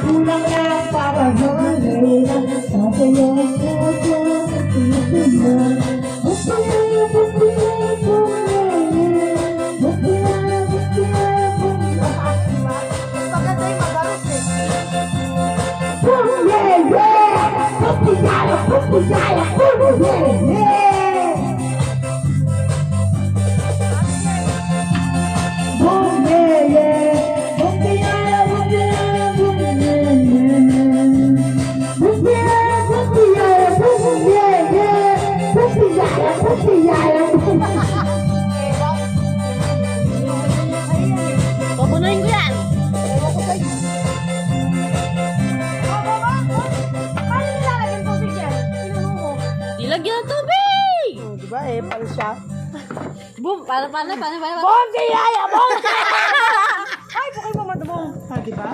Pulang na para mahilang sa tuyong puso Papunuin ko yan. Ewan ko sa'yo. Paano nilalagyan tubig yan? Pinuno mo. Ilagyan ng tubig! Oh, diba eh, pala siya. Boom! Paano? Bong, si Yaya! Bong! Ay, bukay mo madumong. Ha, diba?